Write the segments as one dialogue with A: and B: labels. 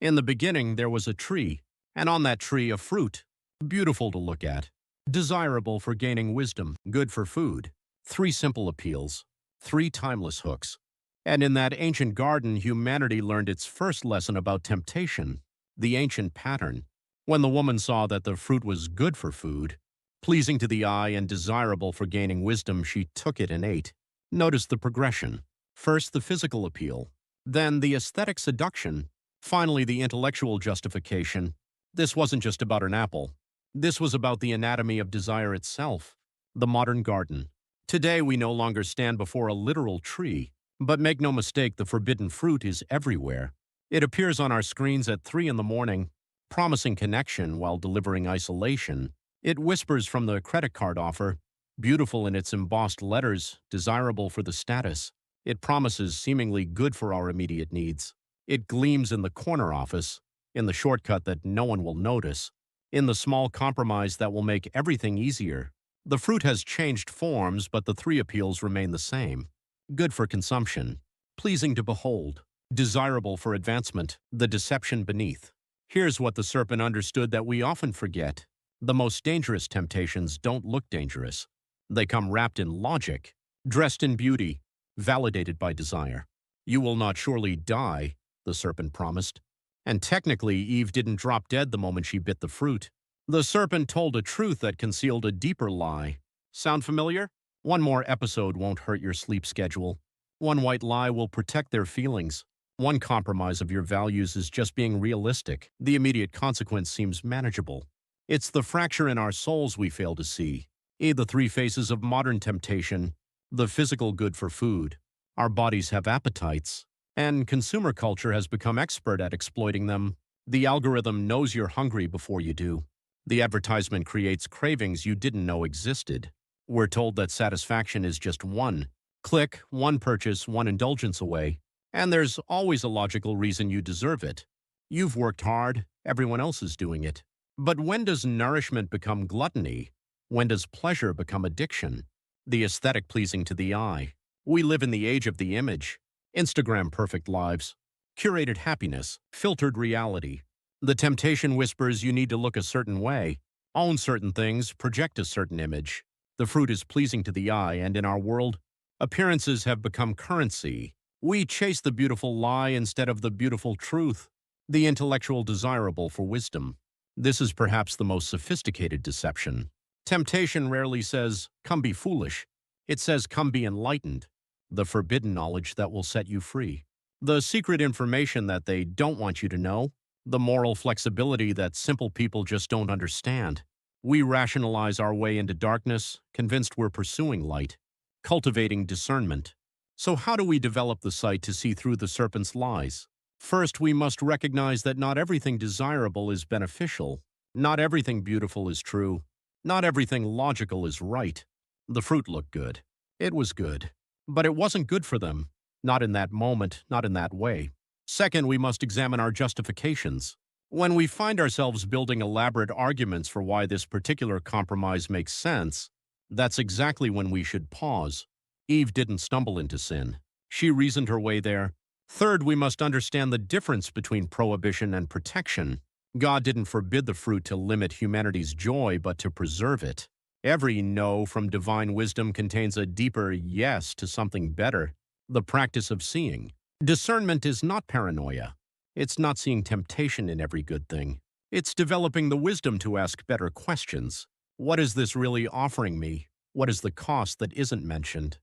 A: In the beginning, there was a tree, and on that tree a fruit, beautiful to look at, desirable for gaining wisdom, good for food. Three simple appeals, three timeless hooks. And in that ancient garden, humanity learned its first lesson about temptation, the ancient pattern. When the woman saw that the fruit was good for food, pleasing to the eye and desirable for gaining wisdom, she took it and ate. Notice the progression. First, the physical appeal, then the aesthetic seduction, finally the intellectual justification. This wasn't just about an apple. This was about the anatomy of desire itself, the modern garden. Today, we no longer stand before a literal tree, but make no mistake, the forbidden fruit is everywhere. It appears on our screens at 3 in the morning, promising connection while delivering isolation. It whispers from the credit card offer, beautiful in its embossed letters, desirable for the status. It promises seemingly good for our immediate needs. It gleams in the corner office, in the shortcut that no one will notice, in the small compromise that will make everything easier. The fruit has changed forms, but the three appeals remain the same. Good for consumption, pleasing to behold, desirable for advancement, the deception beneath. Here's what the serpent understood that we often forget. The most dangerous temptations don't look dangerous. They come wrapped in logic, dressed in beauty, validated by desire. You will not surely die, the serpent promised. And technically, Eve didn't drop dead the moment she bit the fruit. The serpent told a truth that concealed a deeper lie. Sound familiar? One more episode won't hurt your sleep schedule. One white lie will protect their feelings. One compromise of your values is just being realistic. The immediate consequence seems manageable. It's the fracture in our souls we fail to see. The three faces of modern temptation. The physical good for food. Our bodies have appetites, and consumer culture has become expert at exploiting them. The algorithm knows you're hungry before you do. The advertisement creates cravings you didn't know existed. We're told that satisfaction is just one click, one purchase, one indulgence away, and there's always a logical reason you deserve it. You've worked hard, everyone else is doing it. But when does nourishment become gluttony? When does pleasure become addiction? The aesthetic pleasing to the eye. We live in the age of the image. Instagram perfect lives, curated happiness, filtered reality. The temptation whispers you need to look a certain way, own certain things, project a certain image. The fruit is pleasing to the eye, and in our world, appearances have become currency. We chase the beautiful lie instead of the beautiful truth, the intellectual desirable for wisdom. This is perhaps the most sophisticated deception. Temptation rarely says, "Come be foolish." It says, "Come be enlightened." The forbidden knowledge that will set you free. The secret information that they don't want you to know. The moral flexibility that simple people just don't understand. We rationalize our way into darkness, convinced we're pursuing light, cultivating discernment. So how do we develop the sight to see through the serpent's lies? First, we must recognize that not everything desirable is beneficial. Not everything beautiful is true. Not everything logical is right. The fruit looked good. It was good. But it wasn't good for them. Not in that moment, not in that way. Second, we must examine our justifications. When we find ourselves building elaborate arguments for why this particular compromise makes sense, that's exactly when we should pause. Eve didn't stumble into sin. She reasoned her way there. Third, we must understand the difference between prohibition and protection. God didn't forbid the fruit to limit humanity's joy, but to preserve it. Every no from divine wisdom contains a deeper yes to something better, the practice of seeing. Discernment is not paranoia. It's not seeing temptation in every good thing. It's developing the wisdom to ask better questions. What is this really offering me? What is the cost that isn't mentioned?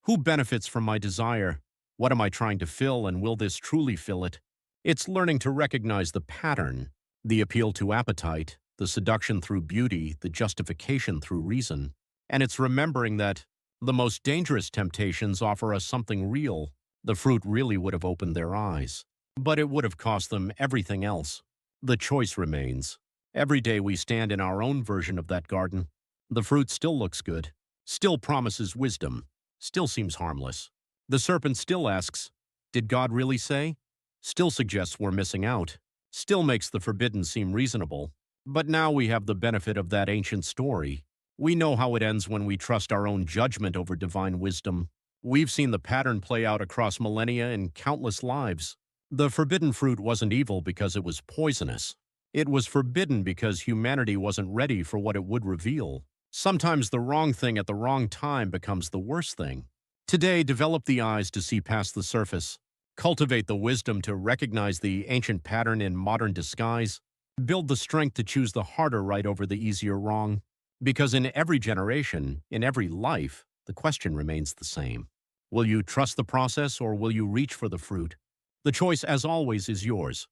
A: Who benefits from my desire? What am I trying to fill, and will this truly fill it? It's learning to recognize the pattern, the appeal to appetite, the seduction through beauty, the justification through reason. And it's remembering that the most dangerous temptations offer us something real. The fruit really would have opened their eyes, but it would have cost them everything else. The choice remains. Every day we stand in our own version of that garden. The fruit still looks good, still promises wisdom, still seems harmless. The serpent still asks, "Did God really say?" Still suggests we're missing out, still makes the forbidden seem reasonable. But now we have the benefit of that ancient story. We know how it ends when we trust our own judgment over divine wisdom. We've seen the pattern play out across millennia in countless lives. The forbidden fruit wasn't evil because it was poisonous. It was forbidden because humanity wasn't ready for what it would reveal. Sometimes the wrong thing at the wrong time becomes the worst thing. Today, develop the eyes to see past the surface. Cultivate the wisdom to recognize the ancient pattern in modern disguise. Build the strength to choose the harder right over the easier wrong. Because in every generation, in every life, the question remains the same. Will you trust the process or will you reach for the fruit? The choice, as always, is yours.